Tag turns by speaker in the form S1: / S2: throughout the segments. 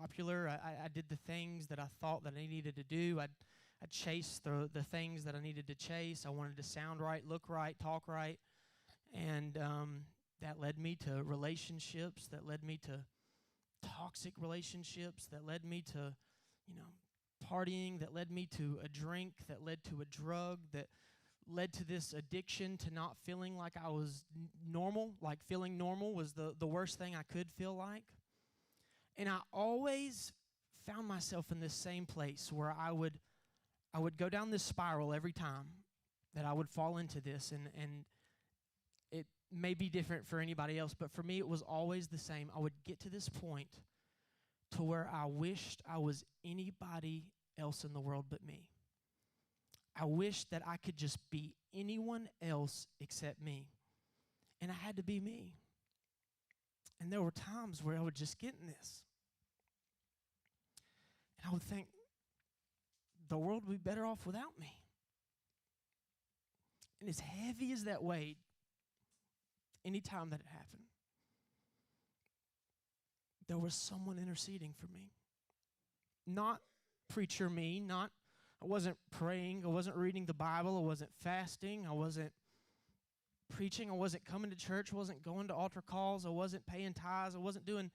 S1: popular. I did the things that I thought that I needed to do. I chased the things that I needed to chase. I wanted to sound right, look right, talk right. And that led me to relationships, that led me to toxic relationships, that led me to, partying, that led me to a drink, that led to a drug, that led to this addiction to not feeling like I was normal, like feeling normal was the worst thing I could feel like. And I always found myself in this same place where I would go down this spiral every time that I would fall into this, and it may be different for anybody else, but for me it was always the same. I would get to this point to where I wished I was anybody else in the world but me. I wished that I could just be anyone else except me. And I had to be me. And there were times where I would just get in this. And I would think, the world would be better off without me. And as heavy as that weighed, anytime that it happened, there was someone interceding for me. Not preacher me, I wasn't praying, I wasn't reading the Bible, I wasn't fasting, I wasn't preaching, I wasn't coming to church, I wasn't going to altar calls, I wasn't paying tithes, I wasn't doing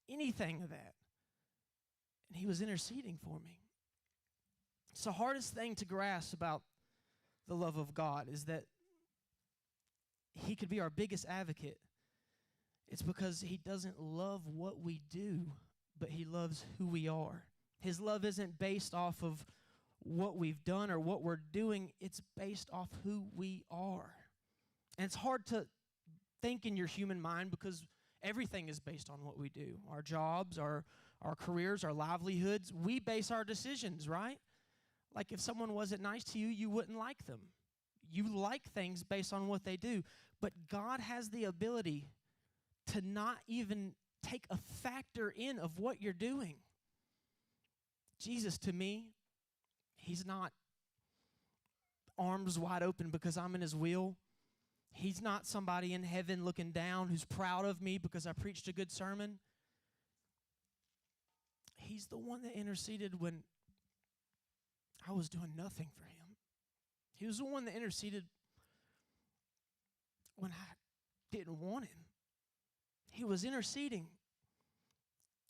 S1: anything of that. And he was interceding for me. It's the hardest thing to grasp about the love of God is that he could be our biggest advocate. It's because he doesn't love what we do, but he loves who we are. His love isn't based off of what we've done or what we're doing. It's based off who we are. And it's hard to think in your human mind because everything is based on what we do. Our jobs, our careers, our livelihoods. We base our decisions, right? Like if someone wasn't nice to you, you wouldn't like them. You like things based on what they do. But God has the ability to not even take a factor in of what you're doing. Jesus, to me, he's not arms wide open because I'm in his will. He's not somebody in heaven looking down who's proud of me because I preached a good sermon. He's the one that interceded when I was doing nothing for him. He was the one that interceded when I didn't want him. He was interceding.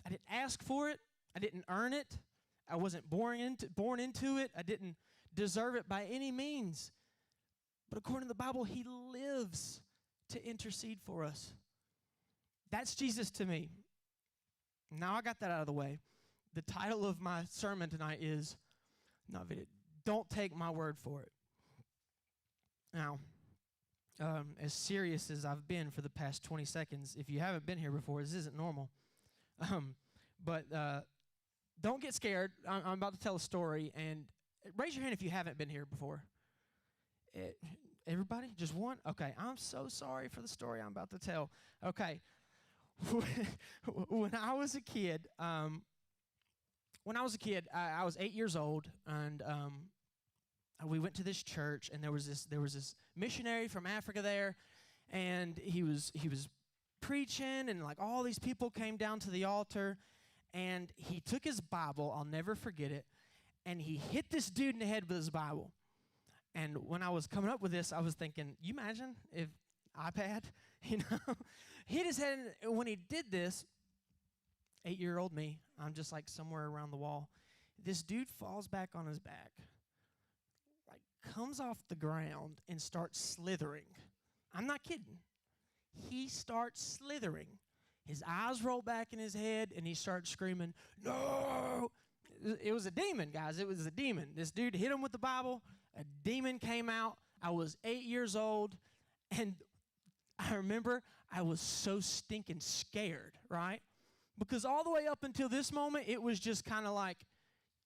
S1: I didn't ask for it. I didn't earn it. I wasn't born into it. I didn't deserve it by any means. But according to the Bible, he lives to intercede for us. That's Jesus to me. Now I got that out of the way. The title of my sermon tonight is, don't take my word for it. Now, as serious as I've been for the past 20 seconds, if you haven't been here before, this isn't normal. But don't get scared. I'm about to tell a story, and raise your hand if you haven't been here before. Everybody? Just one? Okay, I'm so sorry for the story I'm about to tell. Okay, when I was a kid, I was 8 years old, and we went to this church, and there was this missionary from Africa there, and he was preaching, and like all these people came down to the altar, and he took his Bible, I'll never forget it, and he hit this dude in the head with his Bible. And when I was coming up with this, I was thinking, you imagine if iPad, hit his head, and when he did this, 8-year-old me, I'm just like somewhere around the wall, this dude falls back on his back, like comes off the ground and starts slithering. I'm not kidding. He starts slithering. His eyes roll back in his head, and he starts screaming, "No!" It was a demon, guys. It was a demon. This dude hit him with the Bible. A demon came out. I was 8 years old, and I remember I was so stinking scared, right? Because all the way up until this moment, it was just kind of like,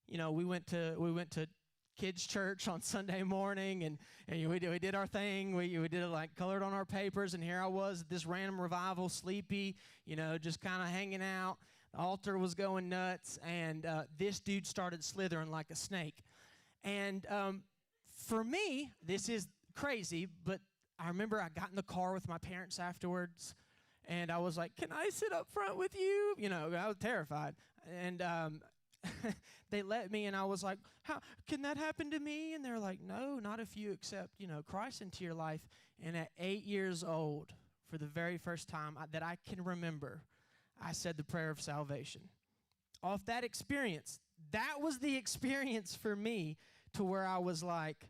S1: we went to kids' church on Sunday morning, and we did our thing. We did it like colored on our papers, and here I was at this random revival, sleepy, just kind of hanging out. The altar was going nuts, and this dude started slithering like a snake. And for me, this is crazy, but I remember I got in the car with my parents afterwards, And I was like, can I sit up front with you? You know, I was terrified. And they let me, and I was like, how can that happen to me? And they're like, no, not if you accept, Christ into your life. And at 8 years old, for the very first time that I can remember, I said the prayer of salvation. Off that experience, that was the experience for me to where I was like,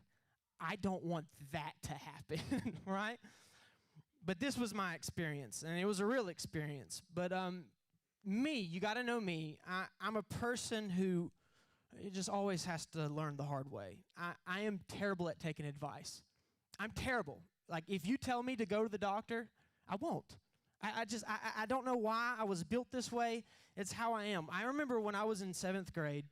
S1: I don't want that to happen, right? But this was my experience, and it was a real experience. But you got to know me. I'm a person who just always has to learn the hard way. I am terrible at taking advice. I'm terrible. Like, if you tell me to go to the doctor, I won't. I don't know why I was built this way. It's how I am. I remember when I was in 7th grade,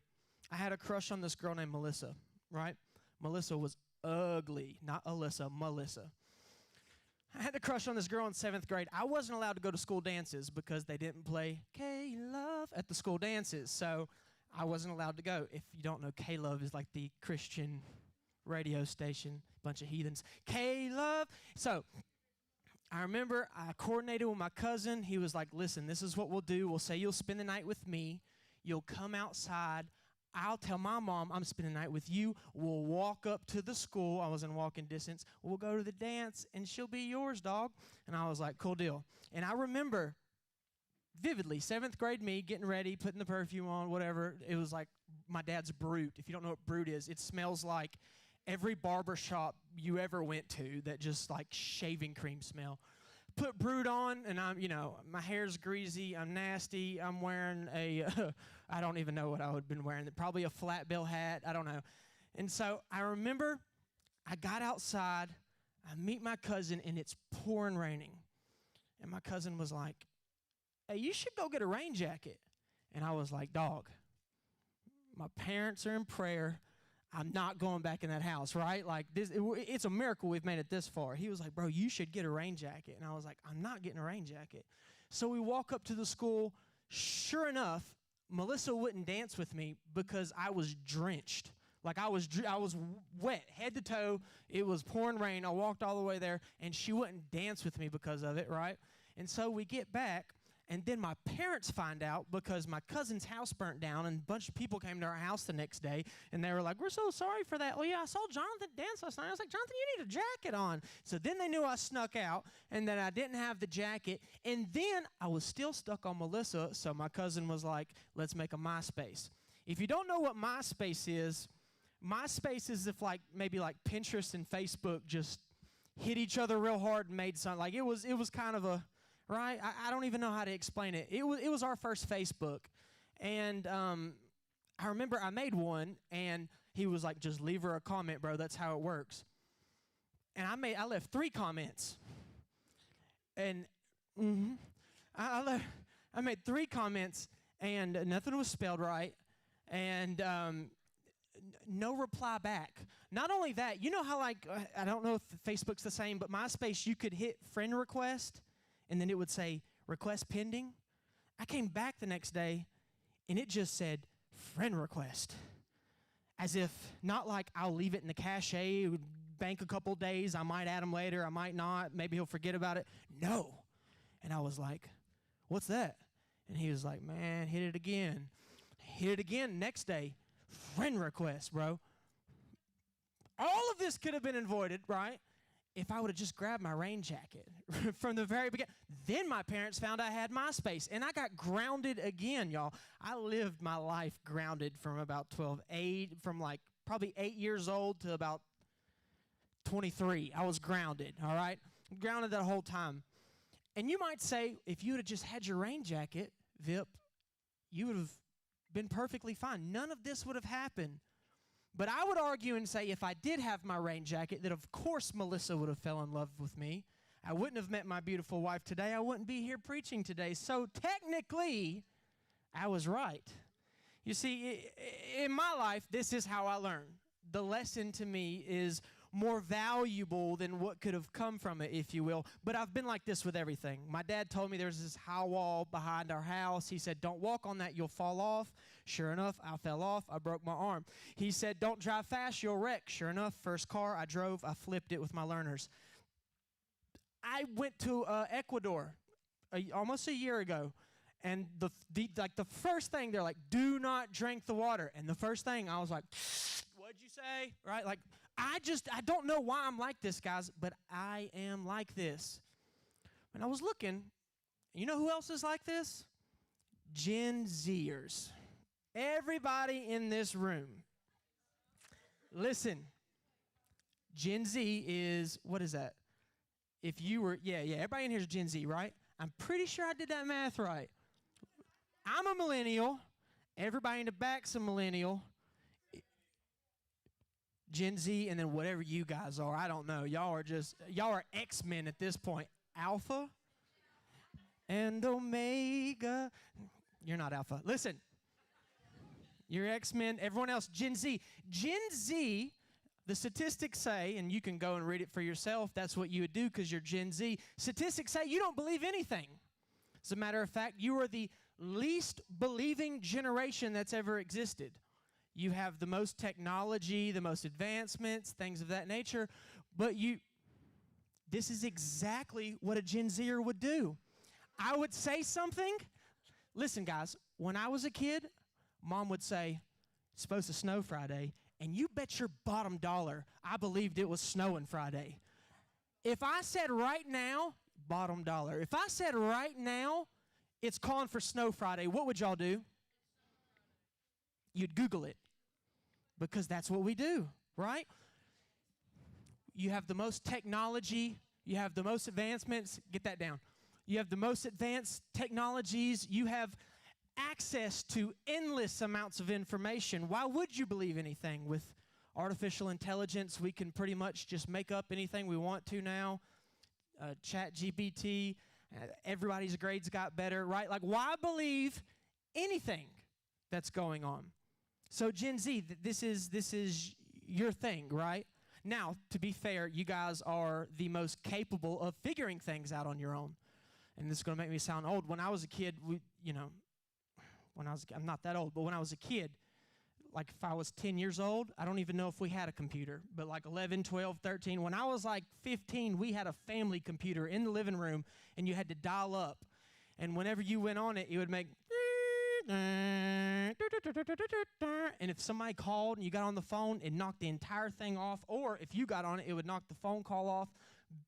S1: I had a crush on this girl named Melissa, right? Melissa was ugly. Not Alyssa, Melissa. I had a crush on this girl in 7th grade. I wasn't allowed to go to school dances because they didn't play K-Love at the school dances, so I wasn't allowed to go. If you don't know, K-Love is like the Christian radio station, bunch of heathens. K-Love. So I remember I coordinated with my cousin. He was like, listen, this is what we'll do. We'll say you'll spend the night with me. You'll come outside. I'll tell my mom I'm spending the night with you. We'll walk up to the school. I was in walking distance. We'll go to the dance, and she'll be yours, dog. And I was like, cool deal. And I remember vividly 7th grade me getting ready, putting the perfume on, whatever. It was like my dad's Brute. If you don't know what Brute is, it smells like every barber shop you ever went to, that just like shaving cream smell. Put Brute on, and my hair's greasy, I'm nasty, I'm wearing I don't even know what I would have been wearing, probably a flat bill hat, I don't know. And so I remember I got outside, I meet my cousin, and it's pouring raining. And my cousin was like, hey, you should go get a rain jacket. And I was like, dog, my parents are in prayer. I'm not going back in that house, right? Like, it's a miracle we've made it this far. He was like, bro, you should get a rain jacket. And I was like, I'm not getting a rain jacket. So we walk up to the school. Sure enough, Melissa wouldn't dance with me because I was drenched. Like, I was wet, head to toe. It was pouring rain. I walked all the way there, and she wouldn't dance with me because of it, right? And so we get back. And then my parents find out because my cousin's house burnt down, and a bunch of people came to our house the next day, and they were like, we're so sorry for that. Oh, yeah, I saw Jonathan dance last night. I was like, Jonathan, you need a jacket on. So then they knew I snuck out and that I didn't have the jacket. And then I was still stuck on Melissa, so my cousin was like, let's make a MySpace. If you don't know what MySpace is if maybe Pinterest and Facebook just hit each other real hard and made something. Like, it was kind of a... Right? I don't even know how to explain it. It was our first Facebook. And I remember I made one, and he was like, just leave her a comment, bro. That's how it works. And I left 3 comments. And I made 3 comments, and nothing was spelled right. And no reply back. Not only that, you know how I don't know if Facebook's the same, but MySpace, you could hit friend request, and then it would say, request pending. I came back the next day, and it just said, friend request. As if, not like I'll leave it in the cache, bank a couple days, I might add him later, I might not, maybe he'll forget about it. No. And I was like, what's that? And he was like, man, hit it again. Hit it again next day. Friend request, bro. All of this could have been avoided, right? If I would have just grabbed my rain jacket from the very beginning. Then my parents found I had MySpace, and I got grounded again, y'all. I lived my life grounded from about probably 8 years old to about 23. I was grounded, all right? Grounded that whole time. And you might say, if you would have just had your rain jacket, Vipp, you would have been perfectly fine. None of this would have happened. But I would argue and say if I did have my rain jacket, that of course Melissa would have fell in love with me. I wouldn't have met my beautiful wife today. I wouldn't be here preaching today. So technically, I was right. You see, in my life, this is how I learn. The lesson to me is more valuable than what could have come from it, if you will. But I've been like this with everything. My dad told me there's this high wall behind our house. He said, don't walk on that, you'll fall off. Sure enough, I fell off. I broke my arm. He said, don't drive fast, you'll wreck. Sure enough, first car I drove, I flipped it with my learners. I went to Ecuador almost a year ago. And the first thing, they're like, do not drink the water. And the first thing, I was like, what'd you say? Right? Like, I don't know why I'm like this, guys, but I am like this. And I was looking, you know who else is like this? Gen Zers. Everybody in this room. Listen, Gen Z is, what is that? If you were, everybody in here is Gen Z, right? I'm pretty sure I did that math right. I'm a millennial. Everybody in the back's a millennial. Gen Z, and then whatever you guys are, I don't know. Y'all are X-Men at this point. Alpha and Omega. You're not Alpha. Listen. You're X-Men. Everyone else, Gen Z. Gen Z, the statistics say, and you can go and read it for yourself, that's what you would do because you're Gen Z. Statistics say you don't believe anything. As a matter of fact, you are the least believing generation that's ever existed. You have the most technology, the most advancements, things of that nature, but this is exactly what a Gen Zer would do. I would say something. Listen, guys, when I was a kid, Mom would say, it's supposed to snow Friday, and you bet your bottom dollar I believed it was snowing Friday. If I said right now, bottom dollar, if I said right now it's calling for snow Friday, what would y'all do? You'd Google it, because that's what we do, right? You have the most technology, you have the most advancements, get that down. You have the most advanced technologies, you have access to endless amounts of information. Why would you believe anything? With artificial intelligence, we can pretty much just make up anything we want to now. ChatGPT, everybody's grades got better, right? Like, why believe anything that's going on? So Gen Z, this is your thing, right? Now, to be fair, you guys are the most capable of figuring things out on your own. And this is going to make me sound old. When I was a kid, I'm not that old, but when I was a kid, like if I was 10 years old, I don't even know if we had a computer, but like 11, 12, 13, when I was like 15, we had a family computer in the living room, and you had to dial up. And whenever you went on it, it would make, and if somebody called and you got on the phone, it knocked the entire thing off, or if you got on it, it would knock the phone call off.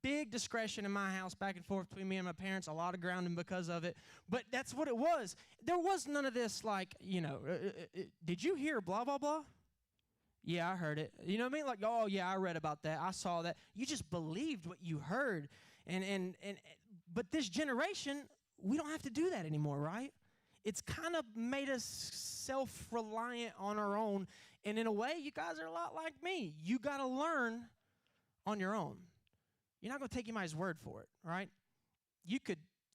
S1: Big discretion in my house, back and forth between me and my parents, a lot of grounding because of it. But that's what it was. There was none of this like, did you hear blah, blah, blah? Yeah, I heard it. You know what I mean? Like, oh, yeah, I read about that. I saw that. You just believed what you heard. But this generation, we don't have to do that anymore, right? It's kind of made us self-reliant on our own. And in a way, you guys are a lot like me. You got to learn on your own. You're not going to take anybody's word for it, right?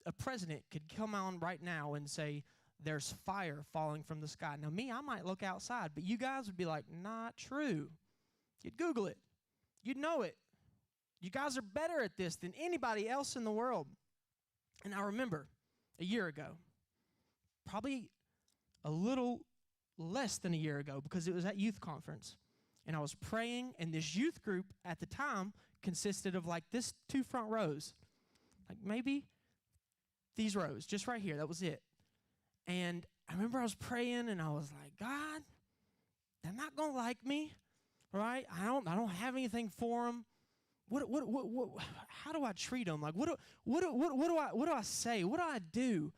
S1: A president could come on right now and say, there's fire falling from the sky. Now, me, I might look outside, but you guys would be like, not true. You'd Google it. You'd know it. You guys are better at this than anybody else in the world. And I remember a year ago, probably a little less than a year ago, because it was at youth conference, and I was praying, and this youth group at the time consisted of like this 2 front rows, like maybe these rows, just right here. That was it. And I remember I was praying, and I was like, God, they're not gonna like me, right? I don't have anything for them. What? How do I treat them? Like, what do I say? What do I do?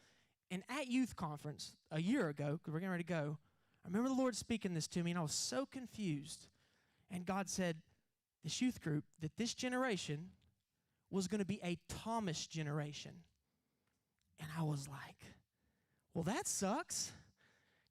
S1: And at youth conference a year ago, because we're getting ready to go, I remember the Lord speaking this to me, and I was so confused. And God said, this youth group, that this generation was going to be a Thomas generation. And I was like, well, that sucks.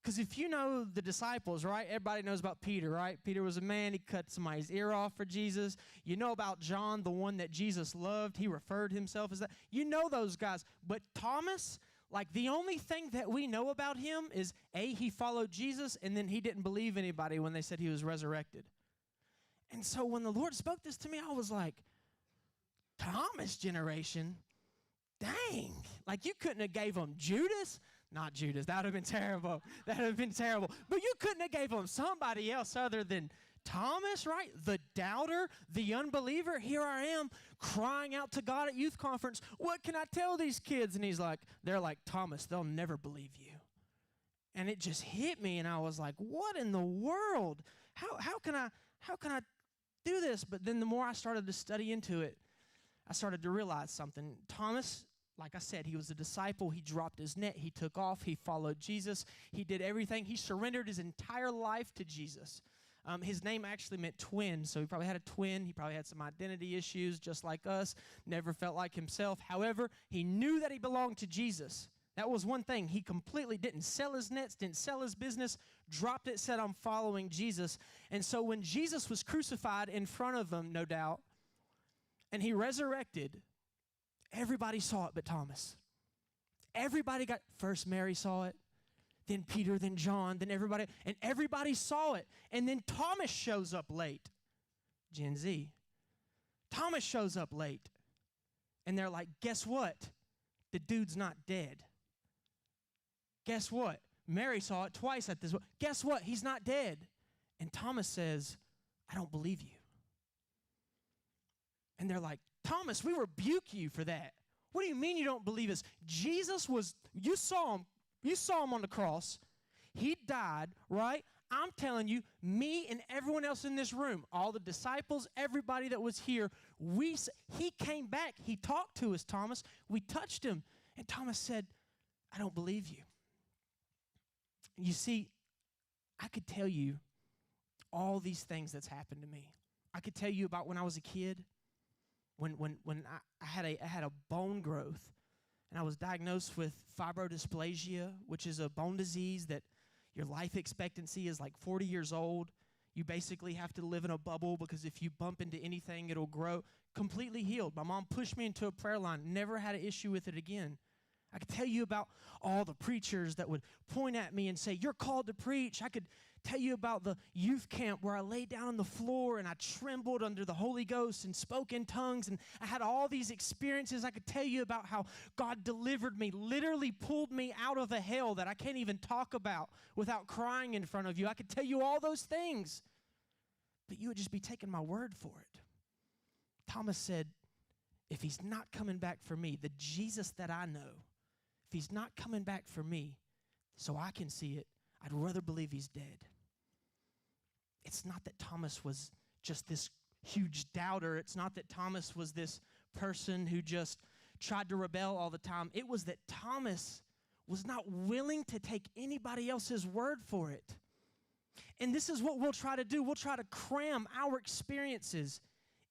S1: Because if you know the disciples, right, everybody knows about Peter, right? Peter was a man. He cut somebody's ear off for Jesus. You know about John, the one that Jesus loved. He referred himself as that. You know those guys. But Thomas, like the only thing that we know about him is, A, he followed Jesus, and then he didn't believe anybody when they said he was resurrected. And so when the Lord spoke this to me, I was like, Thomas generation? Dang. Like you couldn't have gave him Judas? Not Judas. That would have been terrible. That would have been terrible. But you couldn't have gave him somebody else other than Thomas, right? The doubter, the unbeliever. Here I am crying out to God at youth conference. What can I tell these kids? And they're like, Thomas, they'll never believe you. And it just hit me, and I was like, what in the world? How can I do this? But then the more I started to study into it, I started to realize something. Thomas, like I said, he was a disciple. He dropped his net. He took off. He followed Jesus. He did everything. He surrendered his entire life to Jesus. His name actually meant twin, so he probably had a twin. He probably had some identity issues just like us, never felt like himself. However, he knew that he belonged to Jesus. That was one thing. He completely didn't sell his nets, didn't sell his business, dropped it, said, I'm following Jesus. And so when Jesus was crucified in front of him, no doubt, and he resurrected, everybody saw it but Thomas. First Mary saw it, then Peter, then John, then everybody saw it. And then Thomas shows up late. Gen Z. Thomas shows up late. And they're like, guess what? The dude's not dead. Guess what? Mary saw it twice at this. Guess what? He's not dead. And Thomas says, I don't believe you. And they're like, Thomas, we rebuke you for that. What do you mean you don't believe us? You saw him on the cross. He died, right? I'm telling you, me and everyone else in this room, all the disciples, everybody that was here, he came back. He talked to us, Thomas. We touched him. And Thomas said, I don't believe you. You see, I could tell you all these things that's happened to me. I could tell you about when I was a kid, when I had a bone growth, and I was diagnosed with fibrodysplasia, which is a bone disease that your life expectancy is like 40 years old. You basically have to live in a bubble because if you bump into anything, it'll grow. Completely healed. My mom pushed me into a prayer line, never had an issue with it again. I could tell you about all the preachers that would point at me and say, you're called to preach. I could tell you about the youth camp where I laid down on the floor and I trembled under the Holy Ghost and spoke in tongues, and I had all these experiences. I could tell you about how God delivered me, literally pulled me out of a hell that I can't even talk about without crying in front of you. I could tell you all those things, but you would just be taking my word for it. Thomas said, if he's not coming back for me, the Jesus that I know, if he's not coming back for me so I can see it, I'd rather believe he's dead. It's not that Thomas was just this huge doubter. It's not that Thomas was this person who just tried to rebel all the time. It was that Thomas was not willing to take anybody else's word for it. And this is what we'll try to do. We'll try to cram our experiences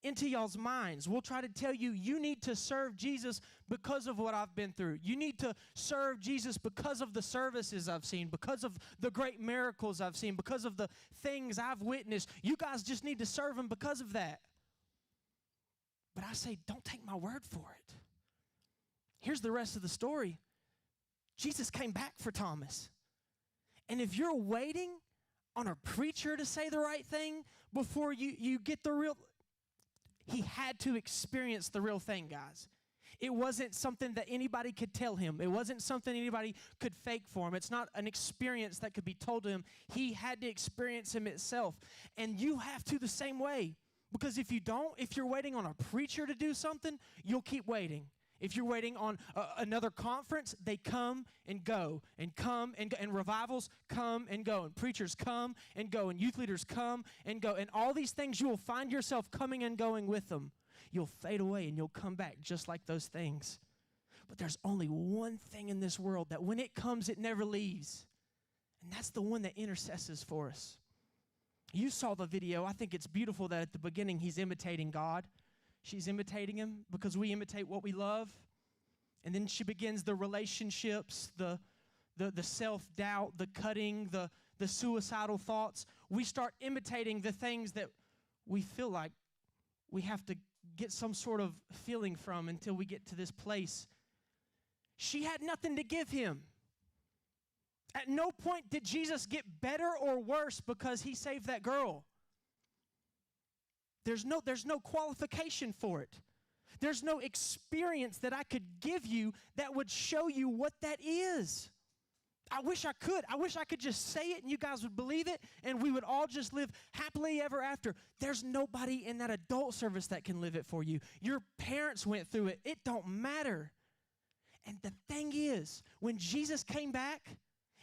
S1: into y'all's minds. We'll try to tell you, you need to serve Jesus because of what I've been through. You need to serve Jesus because of the services I've seen, because of the great miracles I've seen, because of the things I've witnessed. You guys just need to serve him because of that. But I say, don't take my word for it. Here's the rest of the story. Jesus came back for Thomas. And if you're waiting on a preacher to say the right thing before you get the real... He had to experience the real thing, guys. It wasn't something that anybody could tell him. It wasn't something anybody could fake for him. It's not an experience that could be told to him. He had to experience him himself. And you have to the same way. Because if you don't, if you're waiting on a preacher to do something, you'll keep waiting. If you're waiting on another conference, they come and go, and come and go, and revivals come and go, and preachers come and go, and youth leaders come and go, and all these things, you will find yourself coming and going with them. You'll fade away and you'll come back just like those things. But there's only one thing in this world that when it comes, it never leaves, and that's the one that intercesses for us. You saw the video. I think it's beautiful that at the beginning he's imitating God. She's imitating him because we imitate what we love. And then she begins the relationships, the self-doubt, the cutting, the suicidal thoughts. We start imitating the things that we feel like we have to get some sort of feeling from until we get to this place. She had nothing to give him. At no point did Jesus get better or worse because he saved that girl. There's no qualification for it. There's no experience that I could give you that would show you what that is. I wish I could. I wish I could just say it and you guys would believe it and we would all just live happily ever after. There's nobody in that adult service that can live it for you. Your parents went through it. It don't matter. And the thing is, when Jesus came back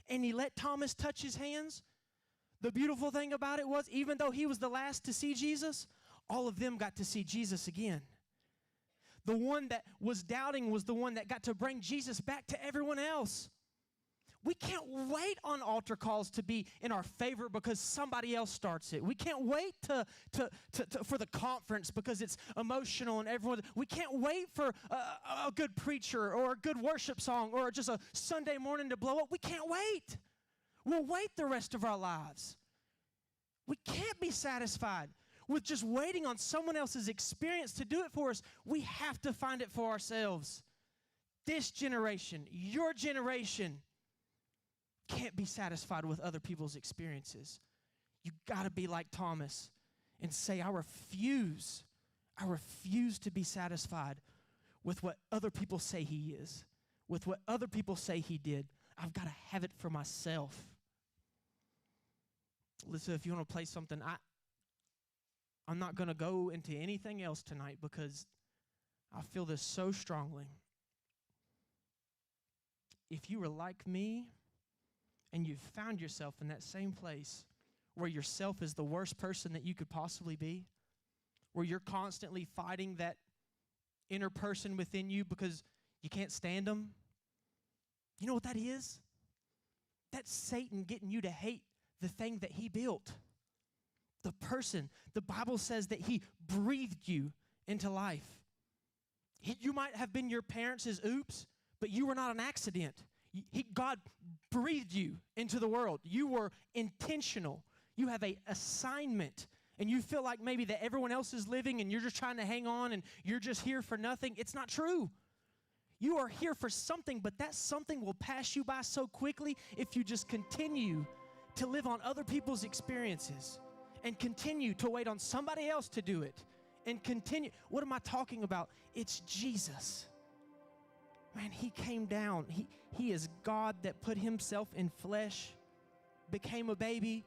S1: and he let Thomas touch his hands, the beautiful thing about it was, even though he was the last to see Jesus, all of them got to see Jesus again. The one that was doubting was the one that got to bring Jesus back to everyone else. We can't wait on altar calls to be in our favor because somebody else starts it. We can't wait for the conference because it's emotional and everyone. We can't wait for a good preacher or a good worship song or just a Sunday morning to blow up. We can't wait. We'll wait the rest of our lives. We can't be satisfied with just waiting on someone else's experience to do it for us. We have to find it for ourselves. This generation, your generation, can't be satisfied with other people's experiences. You got to be like Thomas and say, I refuse to be satisfied with what other people say he is, with what other people say he did. I've got to have it for myself. Listen, if you want to play something, I'm not going to go into anything else tonight because I feel this so strongly. If you were like me, and you've found yourself in that same place where yourself is the worst person that you could possibly be, where you're constantly fighting that inner person within you because you can't stand them, you know what that is? That's Satan getting you to hate the thing that he built. The person. The Bible says that he breathed you into life. You might have been your parents' oops, but you were not an accident. God breathed you into the world. You were intentional. You have an assignment, and you feel like maybe that everyone else is living and you're just trying to hang on and you're just here for nothing. It's not true. You are here for something, but that something will pass you by so quickly if you just continue to live on other people's experiences and continue to wait on somebody else to do it and continue. What am I talking about? It's Jesus. Man, he came down. He is God that put himself in flesh, became a baby,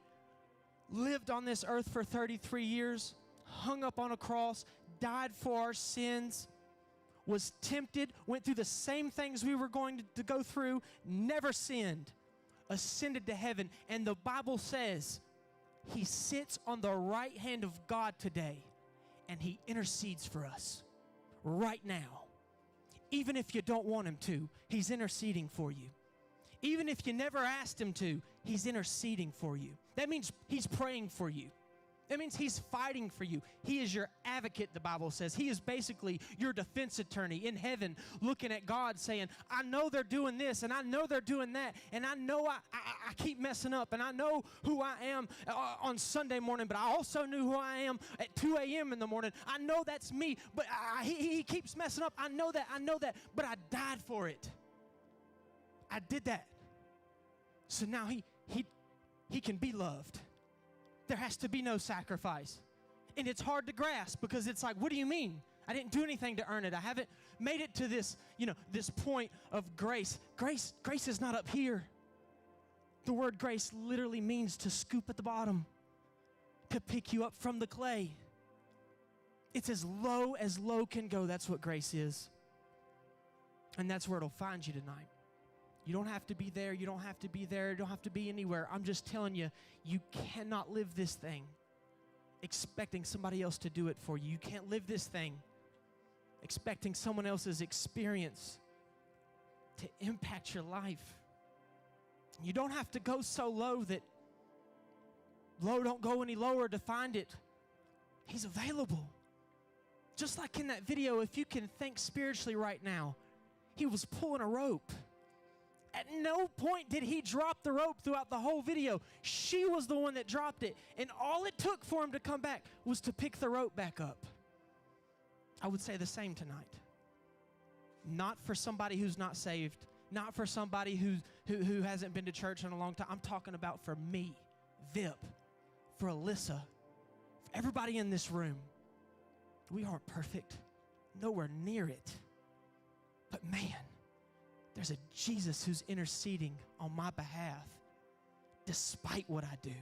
S1: lived on this earth for 33 years, hung up on a cross, died for our sins, was tempted, went through the same things we were going to go through, never sinned, ascended to heaven. And the Bible says he sits on the right hand of God today, and he intercedes for us right now. Even if you don't want him to, he's interceding for you. Even if you never asked him to, he's interceding for you. That means he's praying for you. That means he's fighting for you. He is your advocate, the Bible says. He is basically your defense attorney in heaven looking at God saying, I know they're doing this, and I know they're doing that, and I know I keep messing up, and I know who I am on Sunday morning, but I also knew who I am at 2 a.m. in the morning. I know that's me, but he keeps messing up. I know that, but I died for it. I did that. So now he can be loved. There has to be no sacrifice. And it's hard to grasp because it's like, what do you mean? I didn't do anything to earn it. I haven't made it to this, this point of grace. Grace is not up here. The word grace literally means to scoop at the bottom, to pick you up from the clay. It's as low can go. That's what grace is. And that's where it'll find you tonight. You don't have to be there. You don't have to be there. You don't have to be anywhere. I'm just telling you, you cannot live this thing expecting somebody else to do it for you. You can't live this thing expecting someone else's experience to impact your life. You don't have to go so low that low don't go any lower to find it. He's available. Just like in that video, if you can think spiritually right now, he was pulling a rope. At no point did he drop the rope throughout the whole video. She was the one that dropped it. And all it took for him to come back was to pick the rope back up. I would say the same tonight. Not for somebody who's not saved. Not for somebody who hasn't been to church in a long time. I'm talking about for me, Vipp, for Alyssa, for everybody in this room. We aren't perfect. Nowhere near it. But man, There's a Jesus who's interceding on my behalf despite what I do.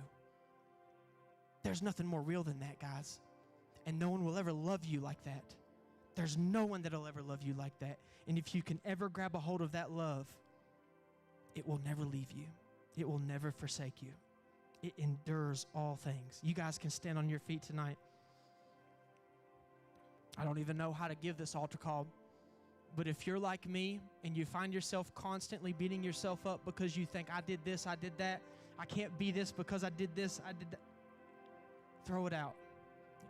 S1: There's nothing more real than that, guys. And no one will ever love you like that. There's no one that'll ever love you like that. And if you can ever grab a hold of that love, it will never leave you. It will never forsake you. It endures all things. You guys can stand on your feet tonight. I don't even know how to give this altar call, but if you're like me and you find yourself constantly beating yourself up because you think, I did this, I did that, I can't be this because I did this, I did that, throw it out.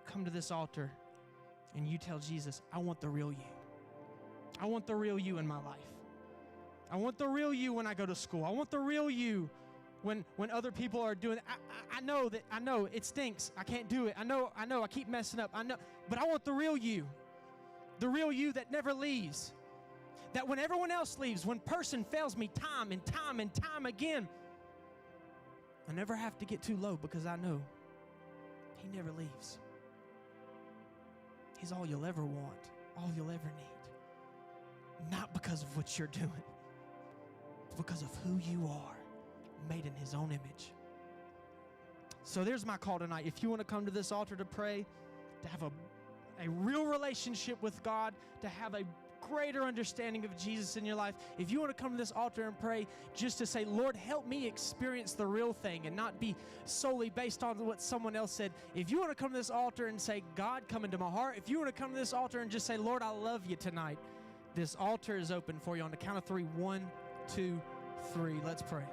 S1: Come to this altar and you tell Jesus, I want the real you. I want the real you in my life. I want the real you when I go to school. I want the real you when other people are doing it. I know it stinks. I can't do it. I know I keep messing up. I know, but I want the real you that never leaves. That when everyone else leaves, when person fails me time and time and time again, I never have to get too low because I know he never leaves. He's all you'll ever want, all you'll ever need. Not because of what you're doing, but because of who you are, made in his own image. So there's my call tonight. If you want to come to this altar to pray, to have a real relationship with God, to have a greater understanding of Jesus in your life, if you want to come to this altar and pray just to say, Lord, help me experience the real thing and not be solely based on what someone else said. If you want to come to this altar and say, God, come into my heart. If you want to come to this altar and just say, Lord, I love you tonight, this altar is open for you on the count of 3. 1, 2, 3. Let's pray.